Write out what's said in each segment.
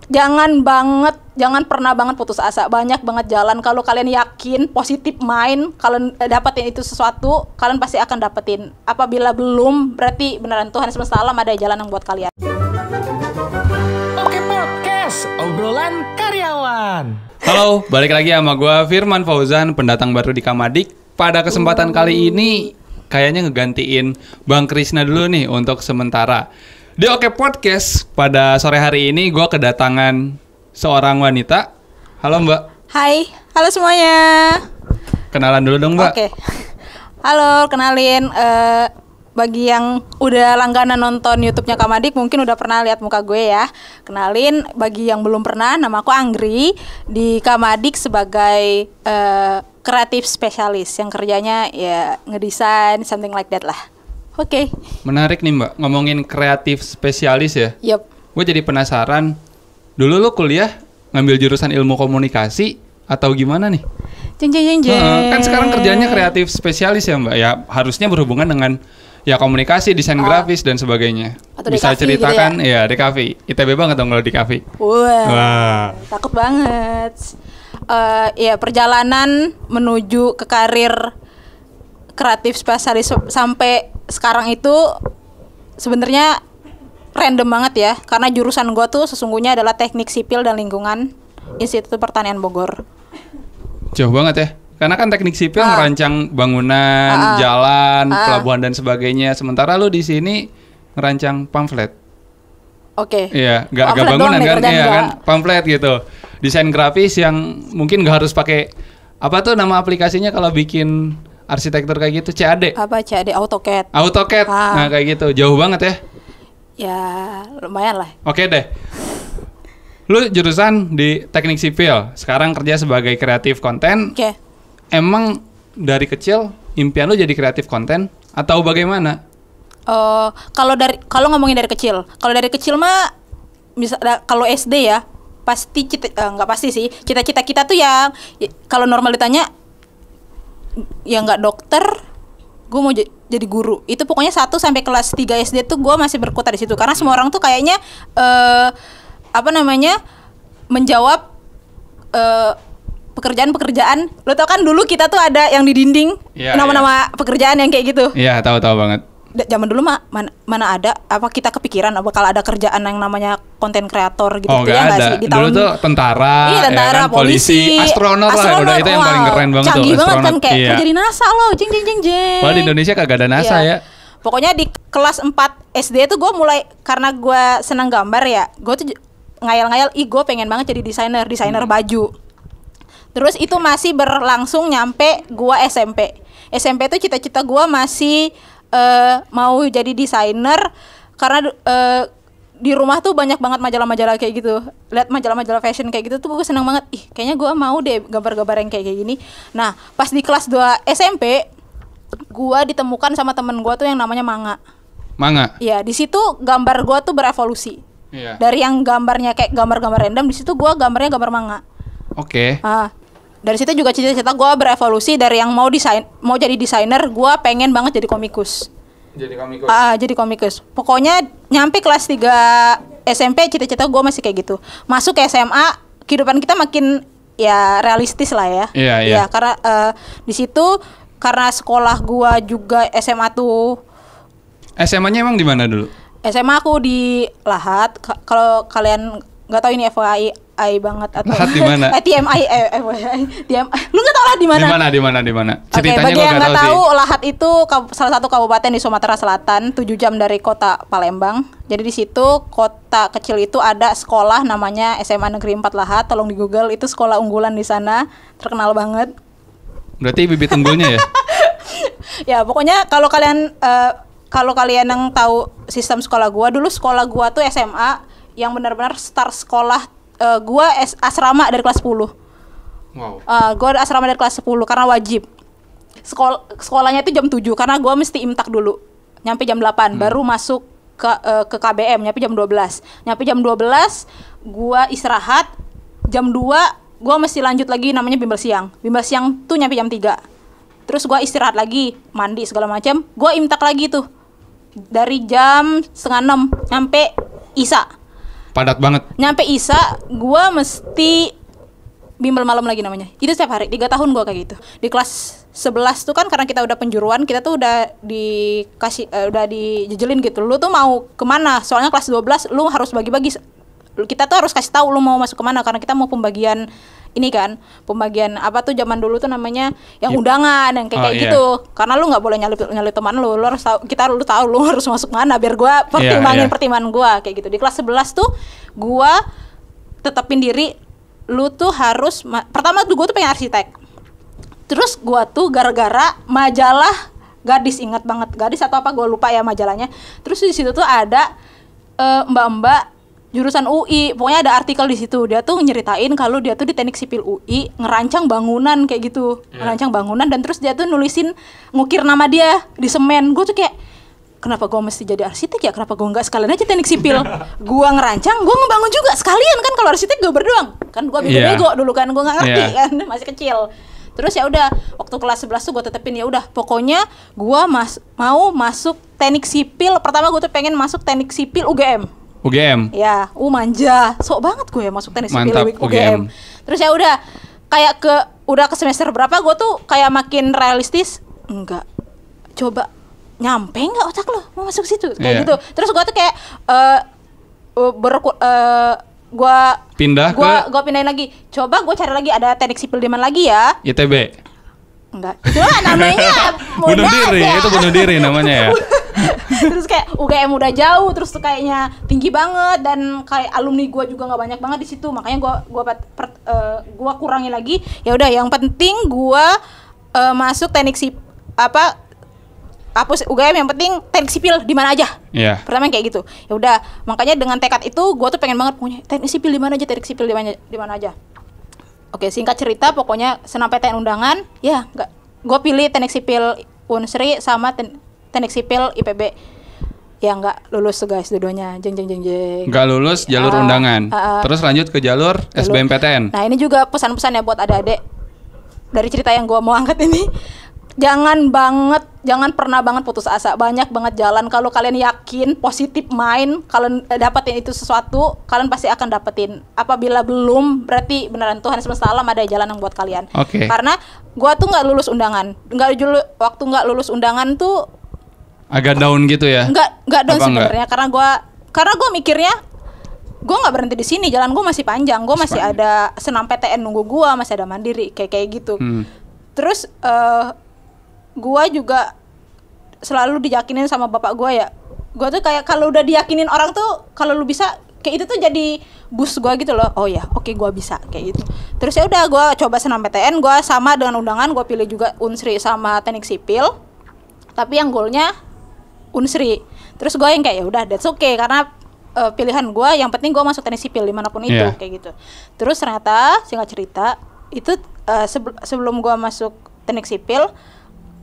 jangan pernah banget putus asa. Banyak banget jalan. Kalau kalian yakin, positif mind, kalian dapetin itu sesuatu, kalian pasti akan dapetin. Apabila belum, berarti beneran Tuhan semesta alam ada jalan yang buat kalian. Oke Podcast, obrolan karyawan. Halo, balik lagi sama gue Firman Fauzan, pendatang baru di Kamadik. Pada kesempatan kali ini kayaknya ngegantiin Bang Krisna dulu nih untuk sementara. Di Oke Podcast, pada sore hari ini gue kedatangan seorang wanita. Halo Mbak. Hai, halo semuanya. Kenalan dulu dong Mbak. Oke. Halo, kenalin bagi yang udah langganan nonton YouTube-nya Kamadik mungkin udah pernah lihat muka gue ya. Kenalin, bagi yang belum pernah, nama aku Anggri di Kamadik sebagai kreatif spesialis yang kerjanya ya ngedesain something like that lah. Oke. Menarik nih Mbak, ngomongin kreatif spesialis ya. Yup. Gue jadi penasaran, dulu lu kuliah ngambil jurusan ilmu komunikasi atau gimana nih? Jeng. Kan sekarang kerjanya kreatif spesialis ya Mbak, ya harusnya berhubungan dengan ya komunikasi, desain grafis dan sebagainya. Atau bisa DKV ceritakan gitu ya DKV, ITB banget dong kalau DKV. Wah. Takut banget. Ya perjalanan menuju ke karir kreatif spesialis sampai sekarang itu sebenarnya random banget ya, karena jurusan gue tuh sesungguhnya adalah Teknik Sipil dan Lingkungan Institut Pertanian Bogor. Jauh banget ya, karena kan teknik sipil ngerancang bangunan, jalan, pelabuhan dan sebagainya. Sementara lu di sini ngerancang pamflet. Oke. Iya, nggak bangunan kan? Iya kan, pamflet gitu. Desain grafis yang mungkin nggak harus pakai apa tuh nama aplikasinya kalau bikin arsitektur kayak gitu, CAD. Apa CAD? AutoCAD. AutoCAD. Nah kayak gitu, jauh banget ya. Ya lumayan lah. Oke deh. Lu jurusan di teknik sipil, sekarang kerja sebagai kreatif konten. Oke. Emang dari kecil impian lu jadi kreatif konten atau bagaimana? Kalau ngomongin dari kecil, mah kalau SD ya pasti nggak pasti sih, cita-cita kita tuh yang kalau normal ditanya ya nggak dokter, gue mau jadi guru. Itu pokoknya 1 sampai kelas 3 SD tuh gue masih berkutat di situ, karena semua orang tuh kayaknya menjawab pekerjaan. Lo tau kan dulu kita tuh ada yang di dinding nama-nama pekerjaan yang kayak gitu. Iya, tahu banget. Zaman dulu mana ada, apa kita kepikiran apa kalau ada kerjaan yang namanya konten kreator gitu. Oh nggak ya ada. Sih? Di dulu tuh tentara, iya, tentara, ya kan? Polisi, astronot lah, udah itu yang paling keren banget tuh. Canggih banget kan, kayak kerja di NASA loh, jeng. Padahal di Indonesia kagak ada NASA ya. Pokoknya di kelas 4 SD tuh gue mulai, karena gue senang gambar ya, gue tuh ngayal-ngayal, gue pengen banget jadi desainer baju. Terus itu masih berlangsung nyampe gue SMP. SMP tuh cita-cita gue masih mau jadi desainer, karena di rumah tuh banyak banget majalah-majalah kayak gitu. Lihat majalah-majalah fashion kayak gitu tuh gue seneng banget. Kayaknya gue mau deh gambar-gambar yang kayak gini. Nah, pas di kelas 2 SMP, gue ditemukan sama temen gue tuh yang namanya Manga. Iya, di situ gambar gue tuh berevolusi. Iya. Dari yang gambarnya kayak gambar-gambar random, di situ gue gambarnya gambar manga. Oke. Dari situ juga cita-cita gue berevolusi dari yang mau jadi desainer, gue pengen banget jadi komikus. Jadi komikus. Pokoknya nyampe kelas 3 SMP cita-cita gue masih kayak gitu. Masuk ke SMA, kehidupan kita makin ya realistis lah ya. Iya. Ya, karena di situ karena sekolah gue juga SMA tuh. SMA-nya emang di mana dulu? SMA aku di Lahat. Kalau kalian nggak tahu ini FYI banget atau Lahat di mana? TMI. Lu nggak tahu lah di mana? Di mana? Ceritanya bagi yang nggak tahu, Lahat itu salah satu kabupaten di Sumatera Selatan, 7 jam dari kota Palembang. Jadi di situ kota kecil itu ada sekolah namanya SMA Negeri 4 Lahat. Tolong di Google, itu sekolah unggulan di sana, terkenal banget. Berarti bibit unggulnya ya? Ya pokoknya kalau kalian yang tahu sistem sekolah gua, dulu sekolah gua tuh SMA yang benar-benar start sekolah gua asrama dari kelas 10. Wow. Gua asrama dari kelas 10 karena wajib. Sekolahnya itu jam 7 karena gua mesti imtak dulu. Nyampe jam 8 baru masuk ke KBM, nyampe jam 12. Nyampe jam 12 gua istirahat. Jam 2 gua mesti lanjut lagi namanya bimbel siang. Bimbel siang tuh nyampe jam 3. Terus gua istirahat lagi, mandi segala macam. Gua imtak lagi tuh. Dari jam 5:30 nyampe Isa. Padat banget. Nyampe ISA, gua mesti bimbel malam lagi namanya. Itu setiap hari, 3 tahun gua kayak gitu. Di kelas 11 tuh kan karena kita udah penjuruan, kita tuh udah dikasih udah dijejelin gitu. Lu tuh mau kemana? Soalnya kelas 12 lu harus bagi-bagi. Kita tuh harus kasih tahu lu mau masuk kemana karena kita mau pembagian ini kan, pembagian apa tuh zaman dulu tuh namanya yang undangan yang kayak gitu. Karena lu nggak boleh nyalip teman lu harus tahu, lu tahu lu harus masuk mana biar gua pertimbangan gua kayak gitu. Di kelas 11 tuh gua tetapin diri, lu tuh harus pertama tuh gua tuh pengen arsitek. Terus gua tuh gara-gara majalah Gadis, ingat banget Gadis atau apa gua lupa ya majalahnya. Terus di situ tuh ada mbak-mbak jurusan UI, pokoknya ada artikel di situ. Dia tuh nyeritain kalau dia tuh di Teknik Sipil UI ngerancang bangunan kayak gitu, ngerancang bangunan dan terus dia tuh nulisin ngukir nama dia di semen. Gue tuh kayak kenapa gue mesti jadi arsitek ya? Kenapa gue nggak sekalian aja Teknik Sipil? Gue ngerancang, gue ngebangun juga sekalian kan. Kalau arsitek gue berdoang kan, gue bego dulu kan, gue nggak ngerti kan, masih kecil. Terus ya udah waktu kelas 11 tuh gue tetepin ya udah pokoknya gue mau masuk Teknik Sipil. Pertama gue tuh pengen masuk Teknik Sipil UGM. Ya, manja, sok banget gue ya masuk Teknik Sipil UGM. Terus ya udah kayak udah ke semester berapa gue tuh kayak makin realistis, enggak, coba nyampe nggak otak lo mau masuk situ kayak gitu. Terus gue tuh kayak gue pindahin lagi, coba gue cari lagi ada Teknik Sipil di mana lagi ya? ITB. Enggak, itu namanya bunuh diri, itu bunuh diri namanya ya. Terus kayak UGM udah jauh, terus tuh kayaknya tinggi banget dan kayak alumni gue juga nggak banyak banget di situ, makanya gue kurangi lagi. Ya udah, yang penting gue masuk Teknik Sipil hapus UGM, yang penting Teknik Sipil di mana aja. Pertama kayak gitu. Ya udah, makanya dengan tekad itu gue tuh pengen banget punya Teknik Sipil di mana aja, Teknik Sipil di mana aja. Oke, singkat cerita pokoknya SNMPTN undangan, ya enggak. Gue pilih Teknik Sipil Unsri sama Teknik Sipil IPB. Ya enggak lulus tuh guys dua-duanya. Jeng. Enggak lulus jalur undangan. Terus lanjut ke jalur SBMPTN. Nah, ini juga pesan-pesan ya buat adik-adik. Dari cerita yang gue mau angkat ini, jangan pernah banget putus asa. Banyak banget jalan. Kalau kalian yakin, positif mind, kalian dapetin itu sesuatu, kalian pasti akan dapetin. Apabila belum, berarti beneran Tuhan semesta alam ada jalan yang buat kalian. Karena gue tuh nggak lulus undangan. Waktu nggak lulus undangan tuh agak down gitu ya? Nggak down sebenarnya. Karena gue mikirnya gue nggak berhenti di sini. Jalan gue masih panjang. Gue masih ada SNMPTN nunggu gue, masih ada mandiri kayak gitu. Terus gue juga selalu diyakinin sama bapak gue ya. Gue tuh kayak kalau udah diyakinin orang tuh, kalau lu bisa kayak itu tuh jadi boost gue gitu loh. Oh ya, oke, gue bisa kayak gitu. Terus ya udah gue coba SNMPTN, gue sama dengan undangan, gue pilih juga Unsri sama Teknik Sipil. Tapi yang goalnya Unsri. Terus gue yang kayak ya udah that's okay karena pilihan gue yang penting gue masuk Teknik Sipil dimanapun itu kayak gitu. Terus ternyata singkat cerita itu sebelum gue masuk Teknik Sipil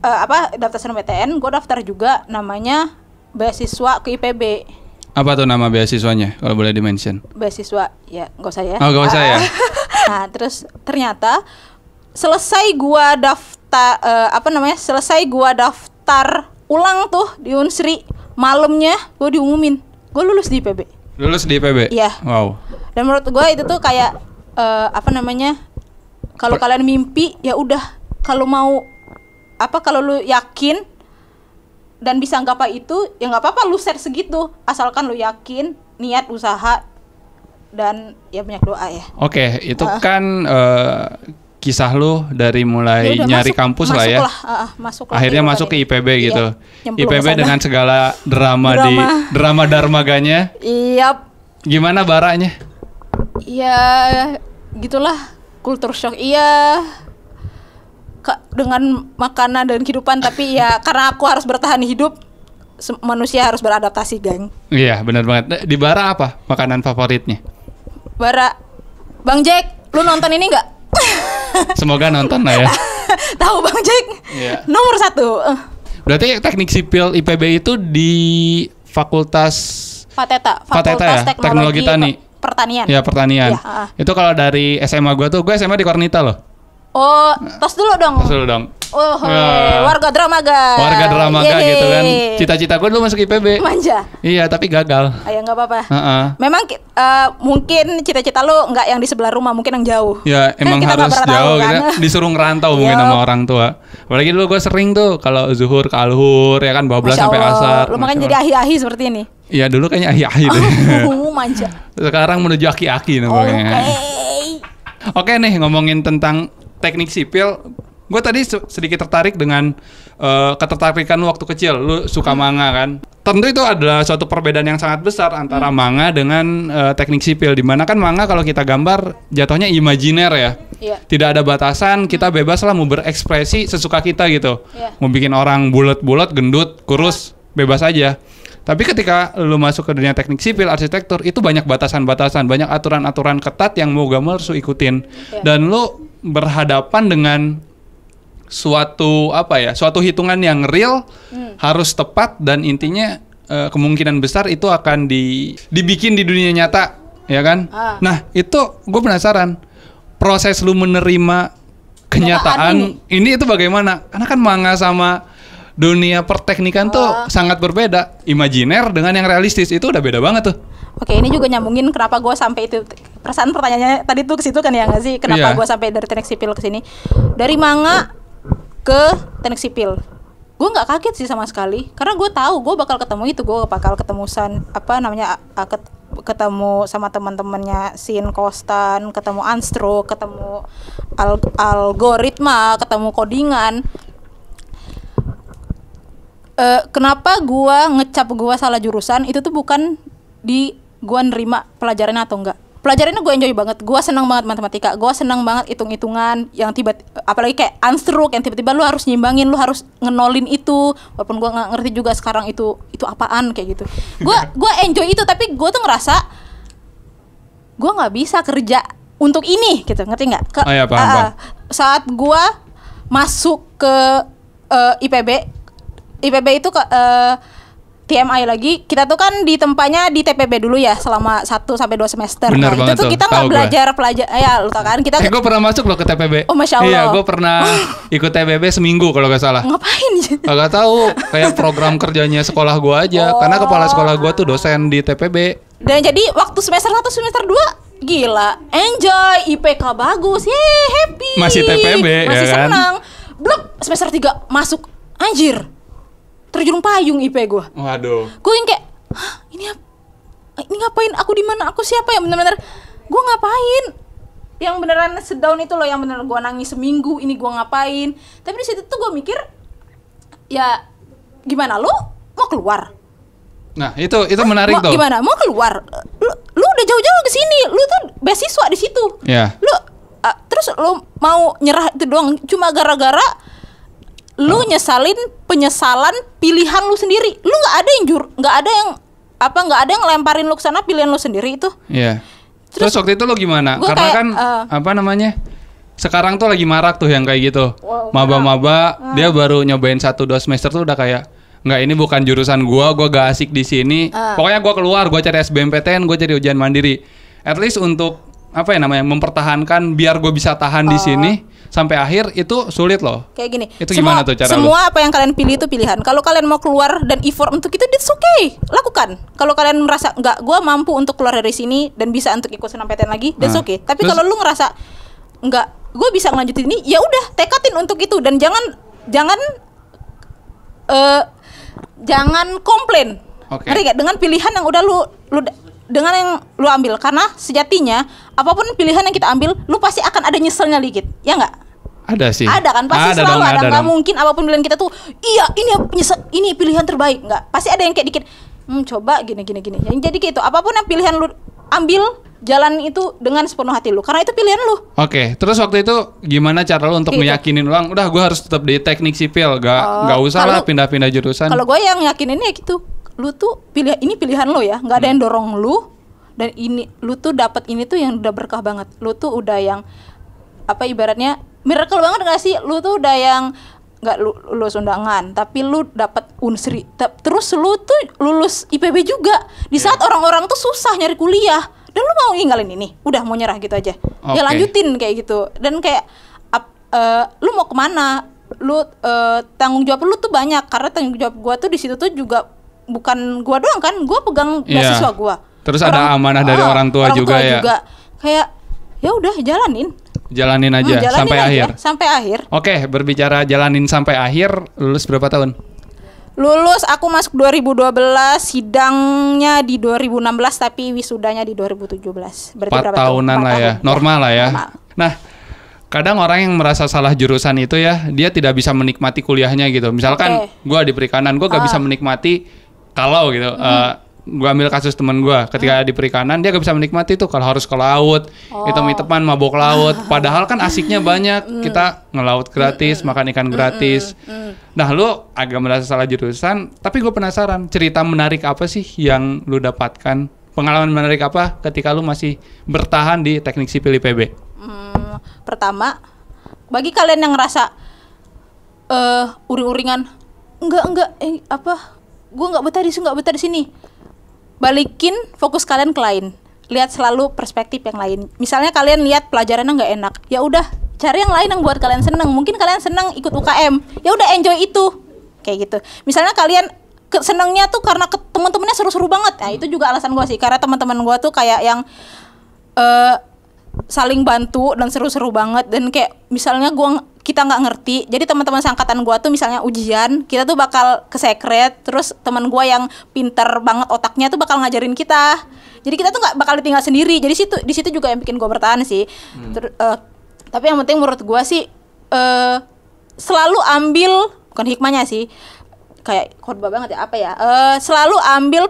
daftar SNMPTN, gue daftar juga namanya beasiswa ke IPB. Apa tuh nama beasiswanya kalau boleh di-mention? Beasiswa ya nggak usah ya. Oh nggak usah ya. Nah terus ternyata selesai gue daftar selesai gue daftar ulang tuh di Unsri, malamnya gue diumumin gue lulus di IPB. Lulus di IPB? Iya. Wow. Dan menurut gue itu tuh kayak kalau kalian mimpi ya udah, kalau lu yakin dan bisa nggapai itu ya nggak apa-apa lu share segitu, asalkan lu yakin, niat, usaha, dan ya banyak doa ya. Oke, itu kan kisah lu dari mulai nyari kampus lah ya. Masuklah. Akhirnya masuk ke IPB gitu. IPB dengan segala drama darmaganya. Iya. Gimana baranya? Ya gitulah, kultur shock. Iya. Dengan makanan dan kehidupan, tapi ya karena aku harus bertahan hidup, manusia harus beradaptasi, geng. Iya, benar banget. Di Bara apa makanan favoritnya? Bara, Bang Jack, lu nonton ini nggak? Semoga nonton lah ya. Tahu Bang Jack? Yeah. Nomor 1. Berarti Teknik Sipil IPB itu di Fakultas Fakultas ya? Teknologi Tani. Pertanian. Ya, pertanian. Ya, itu kalau dari SMA gue SMA di Kornita loh. Oh, tos dulu dong. Oh, Ya. warga Dramaga. Warga Dramaga Yeay. gitu kan. Cita-cita gue dulu masuk IPB. Manja. Iya, tapi gagal. Ayo nggak apa-apa. Heeh. Memang mungkin cita-cita lu nggak yang di sebelah rumah, mungkin yang jauh. Ya emang Kita nggak harus pernah tahu, jauh kan? kita disuruh ngerantau mungkin Yup. sama orang tua. Apalagi dulu gue sering tuh kalau zuhur ke alhur ya kan 12 Masya sampai Allah. asar. Lu makanya jadi ahi-ahi seperti ini. Iya dulu kayaknya ahi-ahi deh. Manja. Sekarang menuju aki-aki Oke. namanya. Oke nih ngomongin tentang teknik sipil, gue tadi sedikit tertarik dengan ketertarikan lu waktu kecil, lu suka manga kan? Tentu itu adalah suatu perbedaan yang sangat besar antara manga dengan teknik sipil, dimana kan manga kalau kita gambar jatuhnya imajiner ya, Iya. tidak ada batasan, kita bebas lah mau berekspresi sesuka kita gitu, Iya. mau bikin orang bulat-bulat, gendut, kurus, bebas aja. Tapi ketika lu masuk ke dunia teknik sipil, arsitektur, itu banyak batasan-batasan, banyak aturan-aturan ketat yang mau gak mau harus lu ikutin. Iya. Dan lu berhadapan dengan suatu suatu hitungan yang real, harus tepat dan intinya kemungkinan besar itu akan dibikin di dunia nyata, ya kan? Ah. Nah, itu gue penasaran, proses lu menerima kenyataan ini itu bagaimana? Karena kan manga sama dunia perteknikan tuh sangat berbeda. Imajiner dengan yang realistis itu udah beda banget tuh. Oke, ini juga nyambungin kenapa gue sampai itu. Perasaan pertanyaannya tadi tuh ke situ kan ya nggak sih? Kenapa Iya. gue sampai dari teknik sipil ke sini? Dari manga ke teknik sipil. Gue nggak kaget sih sama sekali, karena gue tahu gue bakal ketemu itu, gue bakal ketemu ketemu sama teman-temannya Sin Kostan, ketemu Anstro, ketemu algoritma, ketemu codingan. Kenapa gua ngecap gua salah jurusan itu tuh bukan di gua nerima pelajarannya atau enggak. Pelajarannya gue enjoy banget, gue senang banget matematika, gue senang banget hitung-hitungan yang apalagi kayak unstroke yang tiba-tiba lu harus nyimbangin, lu harus ngenolin itu, walaupun gue nggak ngerti juga sekarang itu apaan kayak gitu. Gue enjoy itu, tapi gue tuh ngerasa gue nggak bisa kerja untuk ini gitu, ngerti nggak? Oh ya, paham. Saat gue masuk ke IPB itu ke TMI lagi, kita tuh kan ditempatnya di TPB dulu ya selama 1-2 semester. Bener Nah, banget itu tuh tuh, kita nggak tahu belajar ya lu tau kan kita Gue pernah masuk loh ke TPB. Oh, Masya Allah. Iya, gue pernah ikut TPB seminggu kalau nggak salah. ngapain? Gak tahu, kayak program kerjanya sekolah gue aja. Karena kepala sekolah gue tuh dosen di TPB. Dan jadi waktu semester 1 semester 2 gila, enjoy, IPK bagus, yeay, happy. Masih TPB, masih ya kan? senang. Blok semester 3 masuk, anjir. Terjun payung IP gue. Waduh. Gue yang kayak, hah, ini ngapain? Aku di mana? Aku siapa? Yang bener-bener gue ngapain? Yang beneran sedown itu loh, yang beneran gue nangis seminggu. Ini gue ngapain? Tapi di situ tuh gue mikir, ya gimana? Lu mau keluar? Nah, itu menarik tuh. Gimana? Mau keluar? Lu udah jauh-jauh ke sini. Lu tuh beasiswa di situ. Ya. Lu terus lu mau nyerah itu doang cuma gara-gara lu nyesalin penyesalan pilihan lu sendiri. Lu nggak ada yang ngelemparin lu ke sana, pilihan lu sendiri itu. Iya. Terus waktu itu lo gimana? Gua Karena kayak, kan sekarang tuh lagi marak tuh yang kayak gitu. Wow, Maba-maba dia baru nyobain 1-2 semester tuh udah kayak nggak, ini bukan jurusan gua gak asik di sini. Pokoknya gua keluar, gua cari SBMPTN, gua cari ujian mandiri. At least untuk mempertahankan biar gue bisa tahan di sini sampai akhir itu sulit loh. Kayak gini. Itu gimana tuh cara semua apa yang kalian pilih itu pilihan. Kalau kalian mau keluar dan effort untuk itu, that's okay, lakukan. Kalau kalian merasa nggak, gue mampu untuk keluar dari sini dan bisa untuk ikut SNMPTN lagi, that's okay. Tapi kalau lu ngerasa nggak, gue bisa ngelanjutin ini, ya udah tekatin untuk itu dan jangan komplain. Okay. Ngerti gak? Dengan pilihan yang udah lu dengan yang lu ambil, karena sejatinya apapun pilihan yang kita ambil, lu pasti akan ada nyeselnya dikit, ya nggak? Ada sih. Ada kan, pasti selalu ada. Nggak dong. mungkin apapun pilihan kita tuh, iya ini pilihan terbaik, nggak? Pasti ada yang kayak dikit, coba gini. Yang jadi kayak itu, apapun yang pilihan lu ambil, jalan itu dengan sepenuh hati lu, karena itu pilihan lu. Oke, terus waktu itu gimana cara lu untuk Gitu. meyakinin orang, udah gue harus tetap di teknik sipil, gak usah lah pindah-pindah jurusan. Kalau gue yang yakinin ya gitu, lu tuh ini pilihan lu ya, nggak ada yang dorong lu, dan ini lu tuh dapat ini tuh yang udah berkah banget. Lu tuh udah yang ibaratnya miracle banget nggak sih? Lu tuh udah yang nggak lulus undangan, tapi lu dapat Unsri, terus lu tuh lulus IPB juga di saat orang-orang tuh susah nyari kuliah, dan lu mau ninggalin ini, udah mau nyerah gitu aja. Ya lanjutin kayak gitu, dan kayak lu mau kemana? tanggung jawab lu tuh banyak, karena tanggung jawab gua tuh di situ tuh juga bukan gua doang kan, gua pegang beasiswa gua. Terus ada amanah dari orang tua juga ya. Kayak ya udah jalanin aja sampai aja, akhir. Sampai akhir. Oke, berbicara jalanin sampai akhir, lulus berapa tahun? Lulus aku masuk 2012, sidangnya di 2016 tapi wisudanya di 2017. Berarti 4 tahunan lah ya. Normal lah ya. Normal. Nah, kadang orang yang merasa salah jurusan itu ya, dia tidak bisa menikmati kuliahnya gitu. Misalkan gua di perikanan, gua gak bisa menikmati kalau gitu. Gua ambil kasus teman gua, ketika di perikanan dia gak bisa menikmati tuh kalau harus ke laut, hitam-hitaman mabok laut. Padahal kan asiknya banyak, kita ngelaut gratis, makan ikan gratis. Nah, lu agak merasa salah jurusan, tapi gue penasaran, cerita menarik apa sih yang lu dapatkan? Pengalaman menarik apa ketika lu masih bertahan di teknik sipil IPB? Pertama, bagi kalian yang ngerasa uring-uringan, gue nggak betah di sini. Balikin fokus kalian ke lain. Lihat selalu perspektif yang lain. Misalnya kalian lihat pelajarannya nggak enak, ya udah cari yang lain yang buat kalian seneng. Mungkin kalian seneng ikut UKM, ya udah enjoy itu, kayak gitu. Misalnya kalian senengnya tuh karena teman-temannya seru-seru banget, nah itu juga alasan gue sih. Karena teman-teman gue tuh kayak yang saling bantu dan seru-seru banget. Dan kayak misalnya kita nggak ngerti, jadi teman-teman seangkatan gue tuh misalnya ujian, kita tuh bakal ke secret, terus teman gue yang pinter banget otaknya tuh bakal ngajarin kita. Jadi kita tuh nggak bakal ditinggal sendiri. Jadi di situ juga yang bikin gue bertahan sih. Tapi yang penting menurut gue sih selalu ambil, bukan hikmahnya sih, kayak khotbah banget ya, selalu ambil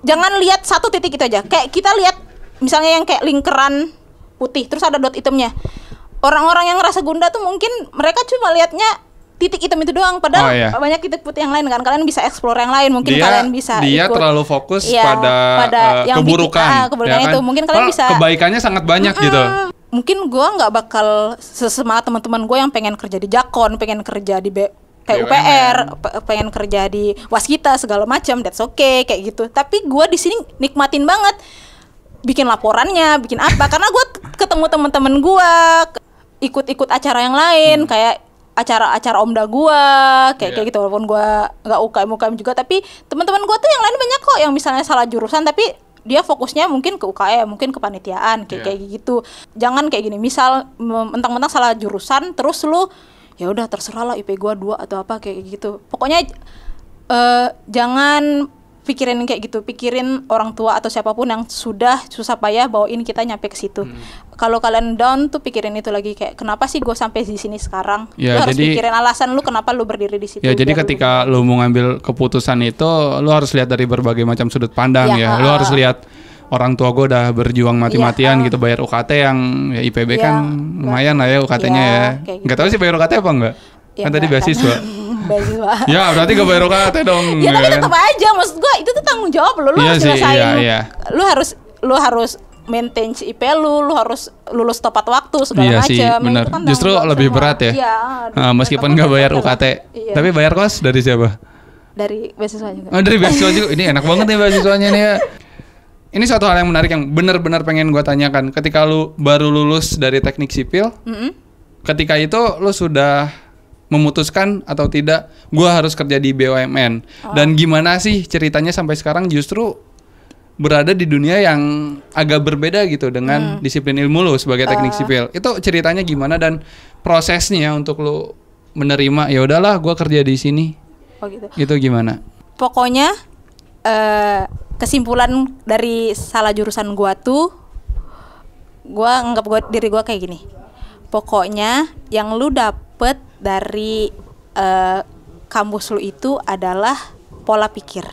jangan lihat satu titik itu aja. Kayak kita lihat misalnya yang kayak lingkaran putih terus ada dot hitamnya. Orang-orang yang ngerasa gundah tuh mungkin mereka cuma lihatnya titik hitam itu doang, padahal banyak titik putih yang lain kan. Kalian bisa explore yang lain, mungkin kalian bisa ikut. Terlalu fokus pada keburukan ya kan? Itu mungkin kalian bisa, kebaikannya sangat banyak gitu. Mungkin gue nggak bakal sesemangat teman-teman gue yang pengen kerja di Jakon, pengen kerja di PUPR, pengen kerja di Waskita segala macam. That's okay kayak gitu. Tapi gue di sini nikmatin banget bikin laporannya, bikin apa, karena gue ketemu teman-teman gue, ikut-ikut acara yang lain, kayak acara omda gue, kayak gitu. Walaupun gue nggak UKM juga, tapi teman-teman gue tuh yang lain banyak kok yang misalnya salah jurusan tapi dia fokusnya mungkin ke UKM, mungkin ke panitiaan, kayak gitu. Jangan kayak gini, misal mentang-mentang salah jurusan terus lu ya udah terserah lah IP gue 2 atau apa kayak gitu. Pokoknya jangan pikirin kayak gitu, pikirin orang tua atau siapapun yang sudah susah payah bawain kita nyampe ke situ. Kalau kalian down tuh pikirin itu lagi, kayak kenapa sih gue sampai di sini sekarang? Ya, lu harus pikirin alasan lu kenapa lu berdiri di situ. Ya jadi ketika lu mau ngambil keputusan itu, lu harus lihat dari berbagai macam sudut pandang ya. Lu harus lihat orang tua gue udah berjuang mati-matian gitu bayar UKT yang ya IPB kan lumayan lah ya UKT-nya ya. Nggak tahu sih bayar UKT apa enggak? Ya, kan tadi beasiswa. Ya berarti gak bayar UKT dong. Ya tapi tetap aja, maksud gue itu tuh tanggung jawab lu harus ngerasain. Lu harus maintain IP lu harus lulus tepat waktu segala macam. Iya sih, benar. Kan justru lebih berat ya. Meskipun gak bayar UKT. Tapi bayar kos dari siapa? Dari beasiswa juga. Oh, dari beasiswa juga. Ini enak banget nih beasiswanya nih ya. Ini suatu hal yang menarik yang benar-benar pengen gue tanyakan. Ketika lu baru lulus dari teknik sipil, ketika itu lu sudah memutuskan atau tidak gue harus kerja di BUMN, dan gimana sih ceritanya sampai sekarang justru berada di dunia yang agak berbeda gitu dengan disiplin ilmu lu sebagai teknik sipil. Itu ceritanya gimana dan prosesnya untuk lu menerima ya udahlah gue kerja di sini. Gitu. Itu gimana? Pokoknya kesimpulan dari salah jurusan gue tuh, gue anggap diri gue kayak gini. Pokoknya yang lu dapet dari kampus lu itu adalah pola pikir.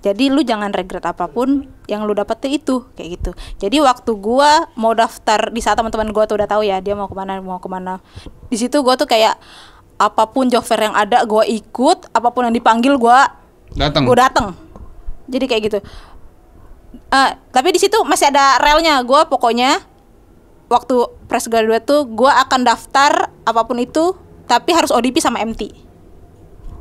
Jadi lu jangan regret apapun yang lu dapet itu, kayak gitu. Jadi waktu gua mau daftar, di saat teman-teman gua tuh udah tahu ya dia mau kemana. Di situ gua tuh kayak apapun job fair yang ada gua ikut, apapun yang dipanggil gua datang. Jadi kayak gitu. Tapi di situ masih ada relnya. Gua pokoknya waktu fresh graduate tuh gue akan daftar apapun itu, tapi harus ODP sama MT.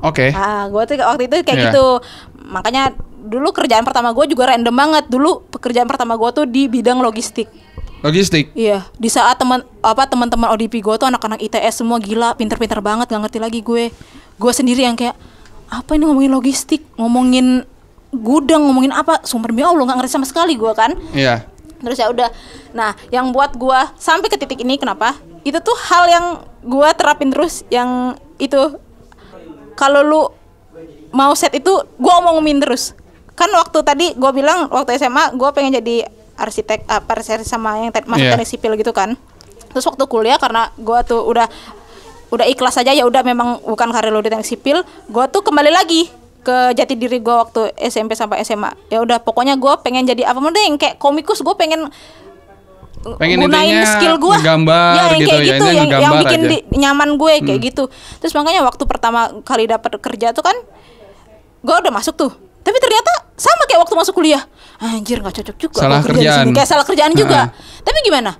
Oke. Gue tuh waktu itu kayak gitu. Makanya dulu kerjaan pertama gue juga random banget. Dulu pekerjaan pertama gue tuh di bidang logistik. Logistik. Iya, di saat teman-teman ODP gue tuh anak-anak ITS semua gila, pinter-pinter banget, gak ngerti lagi gue. Gue sendiri yang kayak apa ini ngomongin logistik, ngomongin gudang, ngomongin apa? Sumpah demi Allah nggak ngerti sama sekali gue kan. Iya. Terus ya udah. Nah, yang buat gue sampai ke titik ini kenapa? Itu tuh hal yang gue terapin terus, yang itu kalau lu mau set itu gue omongin terus. Kan waktu tadi gue bilang waktu SMA gue pengen jadi arsitek sama yang masuk teknik sipil gitu kan. Terus waktu kuliah karena gue tuh udah ikhlas aja, ya udah memang bukan karir lo di teknik sipil, gue tuh kembali lagi ke jati diri gue waktu SMP sampai SMA. Ya udah pokoknya gue pengen jadi apa mending kayak komikus, gue pengen gunain skill gue ya, yang gitu, kayak gitu, yang bikin nyaman gue kayak gitu. Terus makanya waktu pertama kali dapat kerja tuh kan gue udah masuk tuh, tapi ternyata sama kayak waktu masuk kuliah, anjir nggak cocok juga salah kerja di sini, kayak salah kerjaan juga. Tapi gimana?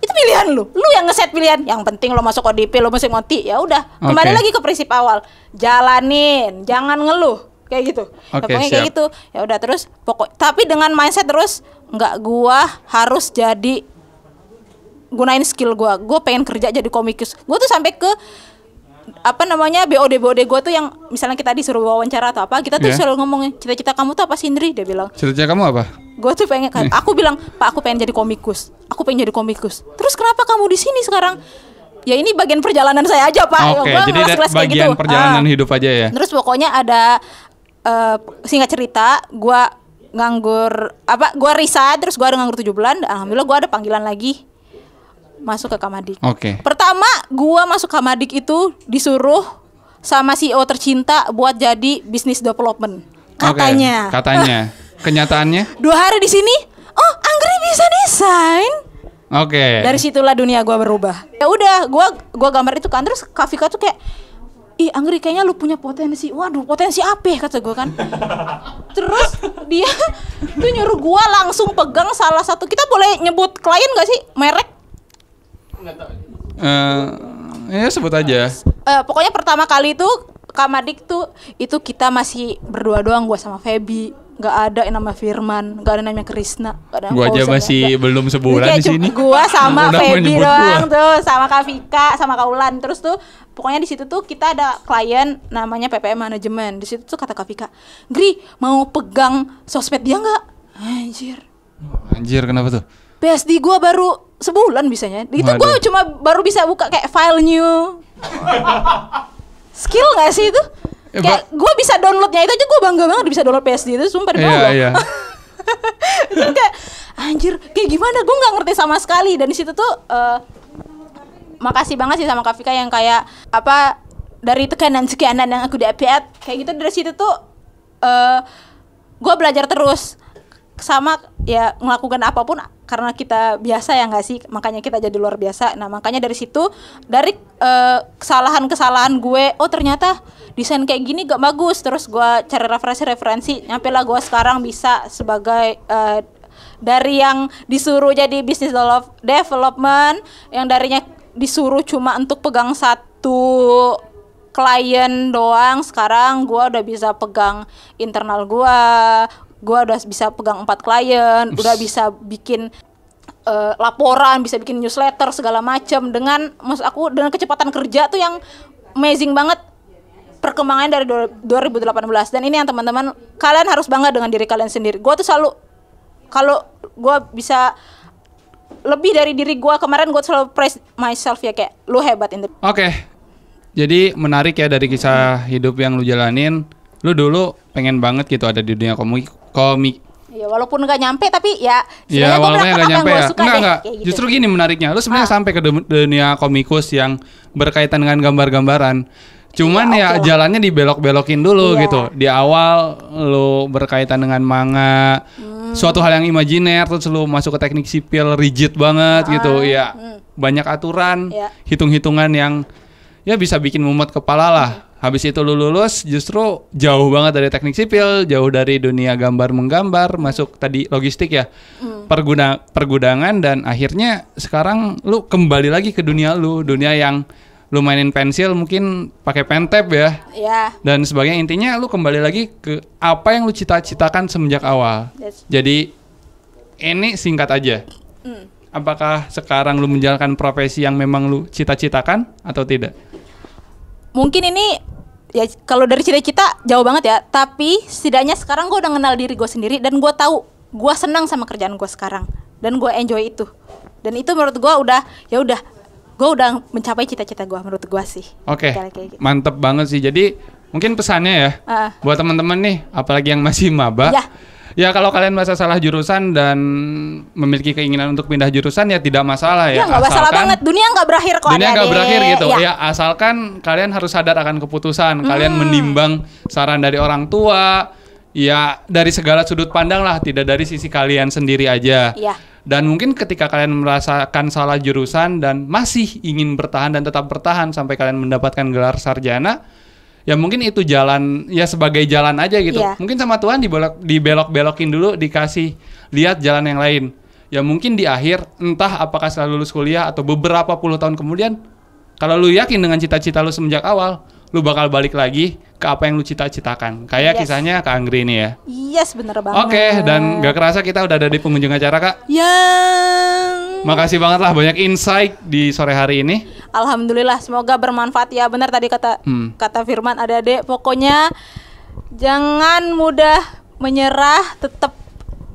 Itu pilihan lu yang ngeset pilihan. Yang penting lo masuk ODP, lo masuk ngonti, ya udah kembali lagi ke prinsip awal, jalanin, jangan ngeluh kayak gitu. Pokoknya kayak gitu. Ya udah terus tapi dengan mindset terus nggak gua harus jadi gunain skill gua pengen kerja jadi komikus. Gua tuh sampai ke BOD gue tuh yang misalnya kita disuruh wawancara atau apa, kita tuh selalu ngomongin cita-cita kamu tuh apa sih, Indri? Dia bilang, cita-cita kamu apa? Gue tuh pengen kan, aku bilang, Pak aku pengen jadi komikus. Terus kenapa kamu di sini sekarang? Ya ini bagian perjalanan saya aja, Pak. Oke, jadi bagian gitu. Perjalanan hidup aja ya. Terus pokoknya ada singkat cerita, gue nganggur gue resign, terus gue ada nganggur 7 bulan. Alhamdulillah gue ada panggilan lagi masuk ke Kamadik. Pertama gua masuk Kamadik itu disuruh sama CEO tercinta buat jadi business development. Katanya. Kenyataannya? 2 hari di sini, oh Anggri bisa desain. Dari situlah dunia gua berubah. Ya udah, gua gambar itu kan, terus Kak Vika tuh kayak, ih Anggri kayaknya lu punya potensi. Waduh, potensi apa kata gua kan. Terus dia tuh nyuruh gua langsung pegang salah satu, kita boleh nyebut klien gak sih? Merek? Ya sebut aja. Pokoknya pertama kali itu Kamadik tuh itu kita masih berdua doang, gua sama Feby, nggak ada yang nama Firman, nggak ada namanya Krisna, gua aja masih belum sebulan di sini. Gua sama Feby doang tuh, sama Kak Vika, sama Kak Ulan. Terus tuh pokoknya di situ tuh kita ada klien namanya PPM Manajemen. Di situ tuh kata Kak Vika, Gri mau pegang sosmed dia nggak? Anjir kenapa tuh? PSD gue baru sebulan bisanya. Itu gue cuma baru bisa buka kayak file new. Skill gak sih itu? Kayak gue bisa downloadnya itu aja, gue bangga banget bisa download PSD itu, sumpah di bawah. Iya. Kayak anjir, kayak gimana? Gue nggak ngerti sama sekali. Dan di situ tuh makasih banget sih sama Kak Vika yang kayak dari tekanan yang aku dapat kayak gitu. Dari situ tuh gue belajar terus sama ya melakukan apapun karena kita biasa ya nggak sih, makanya kita jadi luar biasa. Nah makanya dari situ, dari kesalahan gue, oh ternyata desain kayak gini gak bagus, terus gue cari referensi, nyampe lah gue sekarang bisa sebagai dari yang disuruh jadi business development, yang darinya disuruh cuma untuk pegang satu klien doang, sekarang gue udah bisa pegang internal gue udah bisa pegang 4 klien, udah bisa bikin laporan, bisa bikin newsletter segala macam dengan kecepatan kerja tuh yang amazing banget perkembangannya dari 2018. Dan ini yang teman-teman, kalian harus bangga dengan diri kalian sendiri. Gue tuh selalu, kalau gue bisa lebih dari diri gue kemarin, gue selalu praise myself ya, kayak lu hebat ini. Jadi menarik ya dari kisah hidup yang lu jalanin. Lu dulu pengen banget gitu ada di dunia komik. Ya walaupun nggak nyampe tapi ya. Ya walaupun nggak nyampe ya. Enggak. Gitu. Justru gini menariknya. Lu sebenarnya sampai ke dunia komikus yang berkaitan dengan gambar-gambaran. Cuman jalannya dibelok-belokin dulu gitu. Di awal lu berkaitan dengan manga, suatu hal yang imajiner, terus lu masuk ke teknik sipil rigid banget gitu. Ya banyak aturan, hitung-hitungan yang ya bisa bikin mumet kepala lah. Habis itu lu lulus justru jauh banget dari teknik sipil, jauh dari dunia gambar menggambar, masuk tadi logistik ya, pergudangan, dan akhirnya sekarang lu kembali lagi ke dunia yang lu mainin pensil, mungkin pakai pentap ya, dan sebagainya. Intinya lu kembali lagi ke apa yang lu cita-citakan semenjak awal. Jadi ini singkat aja, apakah sekarang lu menjalankan profesi yang memang lu cita-citakan atau tidak? Mungkin ini ya kalau dari cita-cita jauh banget ya, tapi setidaknya sekarang gue udah kenal diri gue sendiri dan gue tahu gue senang sama kerjaan gue sekarang dan gue enjoy itu. Dan itu menurut gue udah gue udah mencapai cita-cita gue menurut gue sih. Oke, Kayak gitu. mantep banget sih. Jadi mungkin pesannya ya buat teman-teman nih, apalagi yang masih maba. Ya kalau kalian merasa salah jurusan dan memiliki keinginan untuk pindah jurusan ya tidak masalah ya. Ya nggak masalah banget, dunia nggak berakhir kok. Dunia nggak berakhir gitu. Ya. Ya asalkan kalian harus sadar akan keputusan. Kalian menimbang saran dari orang tua. Ya dari segala sudut pandang lah, tidak dari sisi kalian sendiri aja. Iya. Dan mungkin ketika kalian merasakan salah jurusan dan masih ingin bertahan dan tetap bertahan sampai kalian mendapatkan gelar sarjana, ya mungkin itu jalan, ya sebagai jalan aja gitu. Iya. Mungkin sama Tuhan dibelok-belokin dulu, dikasih lihat jalan yang lain. Ya mungkin di akhir, entah apakah setelah lulus kuliah atau beberapa puluh tahun kemudian, kalau lu yakin dengan cita-cita lu semenjak awal, lu bakal balik lagi ke apa yang lu cita-citakan. Kayak kisahnya Kak Anggri ini ya. Yes, bener banget. Oke, dan gak kerasa kita udah ada di penghujung acara, Kak. Makasih banget lah banyak insight di sore hari ini. Alhamdulillah, semoga bermanfaat ya. Benar tadi kata Firman, adik-adik, pokoknya jangan mudah menyerah, tetap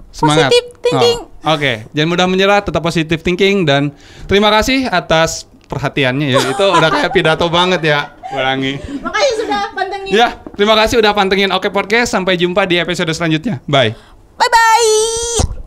Semangat. positive thinking. Oke, jangan mudah menyerah, tetap positive thinking, dan terima kasih atas perhatiannya ya. Itu udah kayak pidato banget ya. Ulangi. Makasih sudah pantengin. Ya, terima kasih udah pantengin Oke Podcast. Sampai jumpa di episode selanjutnya. Bye. Bye bye.